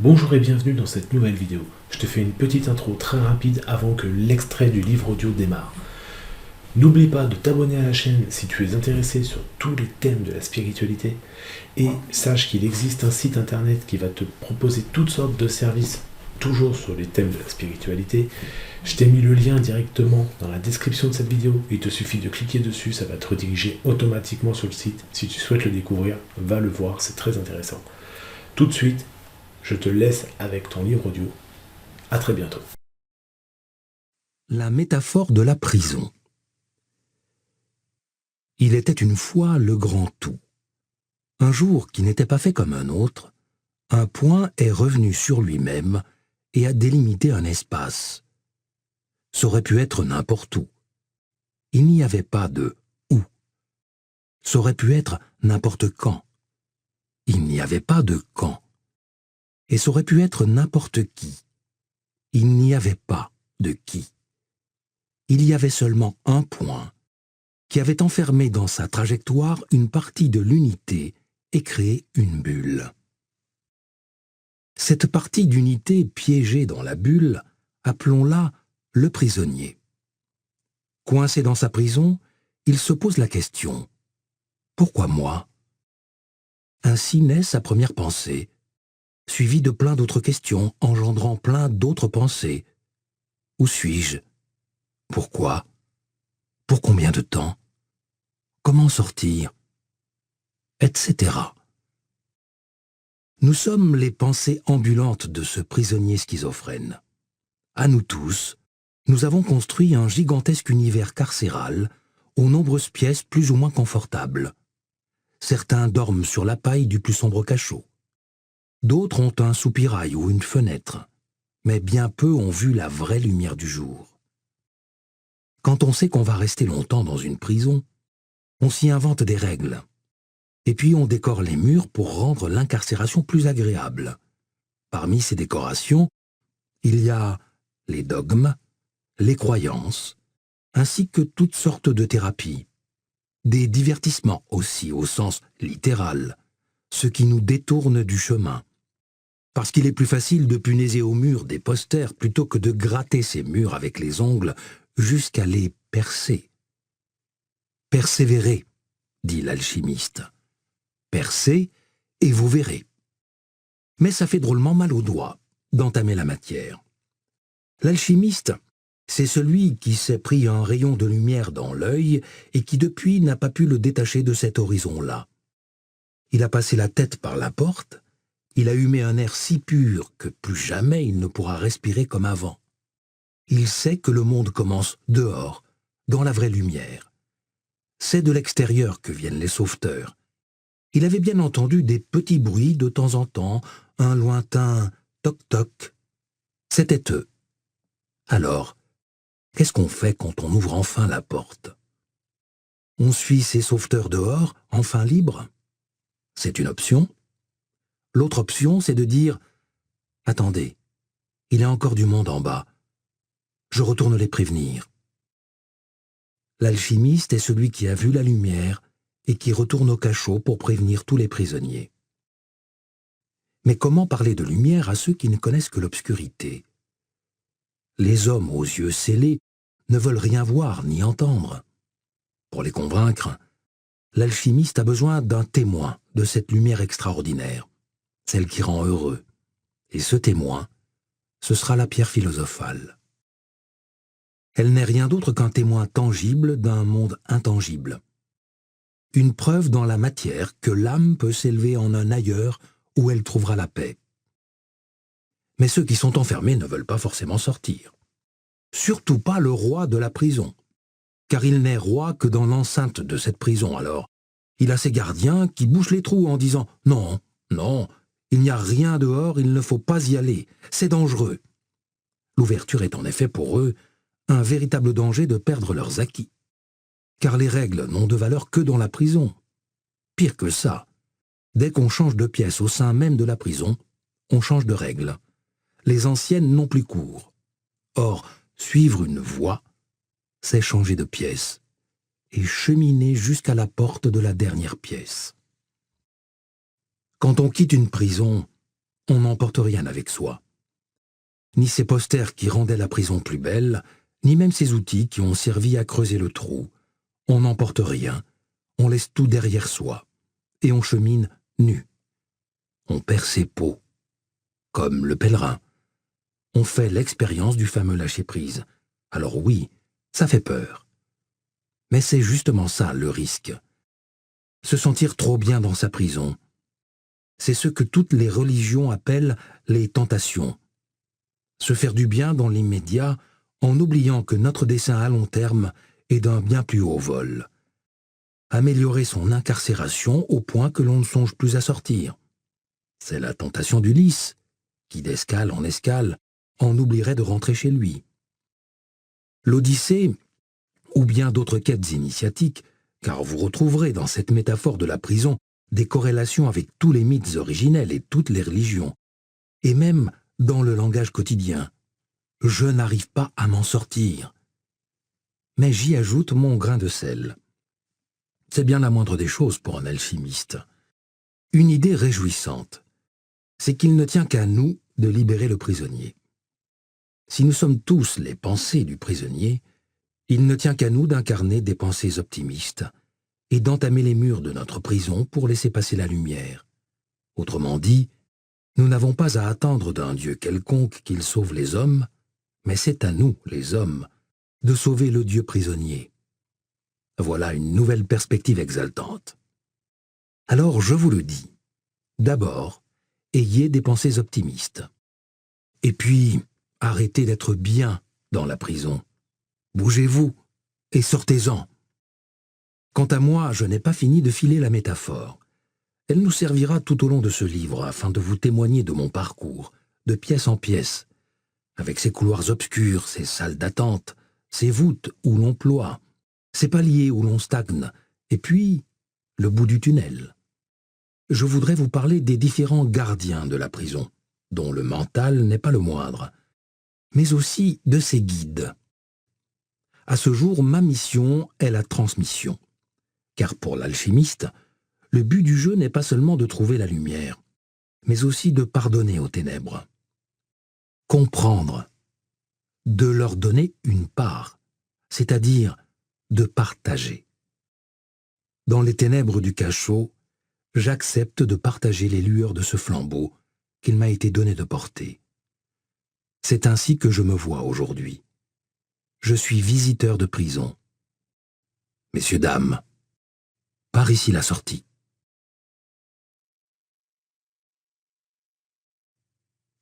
Bonjour et bienvenue dans cette nouvelle vidéo. Je te fais une petite intro très rapide avant que l'extrait du livre audio démarre. N'oublie pas de t'abonner à la chaîne si tu es intéressé sur tous les thèmes de la spiritualité et sache qu'il existe un site internet qui va te proposer toutes sortes de services toujours sur les thèmes de la spiritualité. Je t'ai mis le lien directement dans la description de cette vidéo. Il te suffit de cliquer dessus, ça va te rediriger automatiquement sur le site. Si tu souhaites le découvrir, va le voir, c'est très intéressant. Tout de suite, je te laisse avec ton livre audio. À très bientôt. La métaphore de la prison. Il était une fois le grand tout. Un jour qui n'était pas fait comme un autre, un point est revenu sur lui-même et a délimité un espace. Ça aurait pu être n'importe où. Il n'y avait pas de « où ». Ça aurait pu être n'importe quand. Il n'y avait pas de « quand ». Et ça aurait pu être n'importe qui. Il n'y avait pas de qui. Il y avait seulement un point qui avait enfermé dans sa trajectoire une partie de l'unité et créé une bulle. Cette partie d'unité piégée dans la bulle, appelons-la le prisonnier. Coincé dans sa prison, il se pose la question « Pourquoi moi ?» Ainsi naît sa première pensée, suivie de plein d'autres questions engendrant plein d'autres pensées. Où suis-je? Pourquoi? Pour combien de temps? Comment sortir? Etc. Nous sommes les pensées ambulantes de ce prisonnier schizophrène. À nous tous, nous avons construit un gigantesque univers carcéral aux nombreuses pièces plus ou moins confortables. Certains dorment sur la paille du plus sombre cachot. D'autres ont un soupirail ou une fenêtre, mais bien peu ont vu la vraie lumière du jour. Quand on sait qu'on va rester longtemps dans une prison, on s'y invente des règles. Et puis on décore les murs pour rendre l'incarcération plus agréable. Parmi ces décorations, il y a les dogmes, les croyances, ainsi que toutes sortes de thérapies. Des divertissements aussi au sens littéral, ce qui nous détourne du chemin. Parce qu'il est plus facile de punaiser au mur des posters plutôt que de gratter ces murs avec les ongles jusqu'à les percer. Persévérez, dit l'alchimiste. Percez et vous verrez. Mais ça fait drôlement mal aux doigts d'entamer la matière. L'alchimiste, c'est celui qui s'est pris un rayon de lumière dans l'œil et qui depuis n'a pas pu le détacher de cet horizon-là. Il a passé la tête par la porte, il a humé un air si pur que plus jamais il ne pourra respirer comme avant. Il sait que le monde commence dehors, dans la vraie lumière. C'est de l'extérieur que viennent les sauveteurs. Il avait bien entendu des petits bruits de temps en temps, un lointain toc-toc. C'était eux. Alors, qu'est-ce qu'on fait quand on ouvre enfin la porte? On suit ces sauveteurs dehors, enfin libres? C'est une option. L'autre option, c'est de dire « Attendez, il y a encore du monde en bas. Je retourne les prévenir. » L'alchimiste est celui qui a vu la lumière et qui retourne au cachot pour prévenir tous les prisonniers. Mais comment parler de lumière à ceux qui ne connaissent que l'obscurité? Les hommes aux yeux scellés ne veulent rien voir ni entendre. Pour les convaincre, l'alchimiste a besoin d'un témoin de cette lumière extraordinaire, celle qui rend heureux. Et ce témoin, ce sera la pierre philosophale. Elle n'est rien d'autre qu'un témoin tangible d'un monde intangible. Une preuve dans la matière que l'âme peut s'élever en un ailleurs où elle trouvera la paix. Mais ceux qui sont enfermés ne veulent pas forcément sortir. Surtout pas le roi de la prison, car il n'est roi que dans l'enceinte de cette prison. Alors, il a ses gardiens qui bouchent les trous en disant « Non, non, il n'y a rien dehors, il ne faut pas y aller, c'est dangereux. » L'ouverture est en effet pour eux un véritable danger de perdre leurs acquis. Car les règles n'ont de valeur que dans la prison. Pire que ça, dès qu'on change de pièce au sein même de la prison, on change de règles. Les anciennes n'ont plus cours. Or, suivre une voie, c'est changer de pièce et cheminer jusqu'à la porte de la dernière pièce. Quand on quitte une prison, on n'emporte rien avec soi. Ni ces posters qui rendaient la prison plus belle, ni même ces outils qui ont servi à creuser le trou. On n'emporte rien, on laisse tout derrière soi, et on chemine nu. On perd ses peaux, comme le pèlerin. On fait l'expérience du fameux lâcher-prise. Alors oui, ça fait peur. Mais c'est justement ça le risque. Se sentir trop bien dans sa prison. C'est ce que toutes les religions appellent les tentations. Se faire du bien dans l'immédiat en oubliant que notre dessein à long terme est d'un bien plus haut vol. Améliorer son incarcération au point que l'on ne songe plus à sortir. C'est la tentation d'Ulysse, qui d'escale en escale en oublierait de rentrer chez lui. L'Odyssée, ou bien d'autres quêtes initiatiques, car vous retrouverez dans cette métaphore de la prison des corrélations avec tous les mythes originels et toutes les religions, et même dans le langage quotidien. Je n'arrive pas à m'en sortir. Mais j'y ajoute mon grain de sel. C'est bien la moindre des choses pour un alchimiste. Une idée réjouissante, c'est qu'il ne tient qu'à nous de libérer le prisonnier. Si nous sommes tous les pensées du prisonnier, il ne tient qu'à nous d'incarner des pensées optimistes et d'entamer les murs de notre prison pour laisser passer la lumière. Autrement dit, nous n'avons pas à attendre d'un Dieu quelconque qu'il sauve les hommes, mais c'est à nous, les hommes, de sauver le Dieu prisonnier. Voilà une nouvelle perspective exaltante. Alors je vous le dis, d'abord, ayez des pensées optimistes. Et puis, arrêtez d'être bien dans la prison. Bougez-vous et sortez-en. Quant à moi, je n'ai pas fini de filer la métaphore. Elle nous servira tout au long de ce livre afin de vous témoigner de mon parcours, de pièce en pièce, avec ses couloirs obscurs, ses salles d'attente, ses voûtes où l'on ploie, ses paliers où l'on stagne, et puis le bout du tunnel. Je voudrais vous parler des différents gardiens de la prison, dont le mental n'est pas le moindre, mais aussi de ses guides. À ce jour, ma mission est la transmission. Car pour l'alchimiste, le but du jeu n'est pas seulement de trouver la lumière, mais aussi de pardonner aux ténèbres. Comprendre, de leur donner une part, c'est-à-dire de partager. Dans les ténèbres du cachot, j'accepte de partager les lueurs de ce flambeau qu'il m'a été donné de porter. C'est ainsi que je me vois aujourd'hui. Je suis visiteur de prison. Messieurs, dames, par ici la sortie.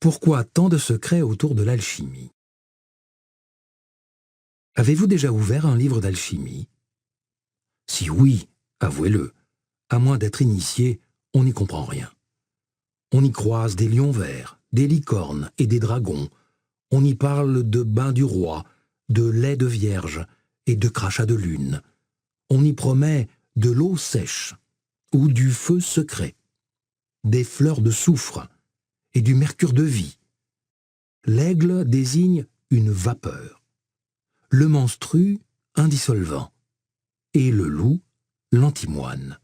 Pourquoi tant de secrets autour de l'alchimie? Avez-vous déjà ouvert un livre d'alchimie? Si oui, avouez-le, à moins d'être initié, on n'y comprend rien. On y croise des lions verts, des licornes et des dragons. On y parle de bain du roi, de lait de vierge et de crachat de lune. On y promet de l'eau sèche ou du feu secret, des fleurs de soufre et du mercure de vie. L'aigle désigne une vapeur, le menstru un dissolvant et le loup l'antimoine.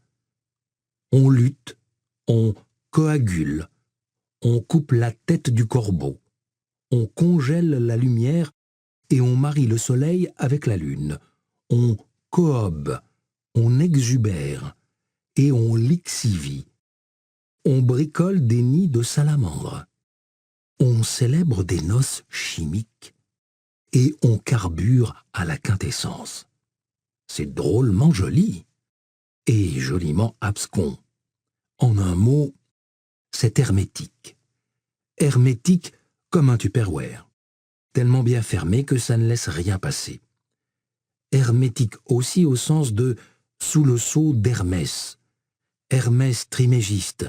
On lutte, on coagule, on coupe la tête du corbeau, on congèle la lumière et on marie le soleil avec la lune. On cohobe, on exubère et on lixivie. On bricole des nids de salamandres. On célèbre des noces chimiques et on carbure à la quintessence. C'est drôlement joli et joliment abscon. En un mot, c'est hermétique. Hermétique comme un Tupperware, tellement bien fermé que ça ne laisse rien passer. Hermétique aussi au sens de sous le sceau d'Hermès, Hermès Trimégiste,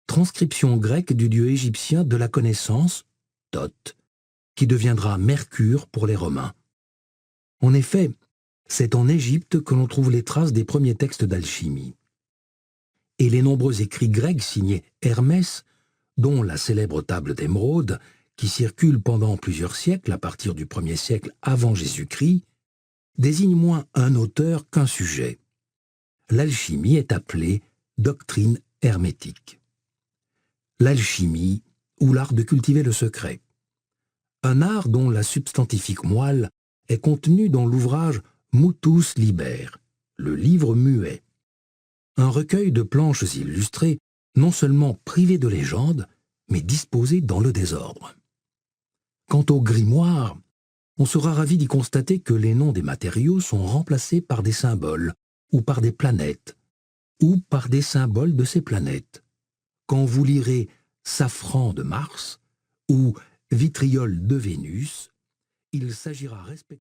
transcription grecque du dieu égyptien de la connaissance, Thoth, qui deviendra Mercure pour les Romains. En effet, c'est en Égypte que l'on trouve les traces des premiers textes d'alchimie. Et les nombreux écrits grecs signés Hermès, dont la célèbre table d'émeraude, qui circule pendant plusieurs siècles à partir du 1er siècle avant Jésus-Christ, désigne moins un auteur qu'un sujet. L'alchimie est appelée doctrine hermétique. L'alchimie ou l'art de cultiver le secret. Un art dont la substantifique moelle est contenue dans l'ouvrage Mutus Liber, le livre muet. Un recueil de planches illustrées, non seulement privé de légende, mais disposé dans le désordre. Quant au grimoire, on sera ravi d'y constater que les noms des matériaux sont remplacés par des symboles, ou par des planètes, ou par des symboles de ces planètes. Quand vous lirez safran de Mars ou vitriol de Vénus, il s'agira respectivement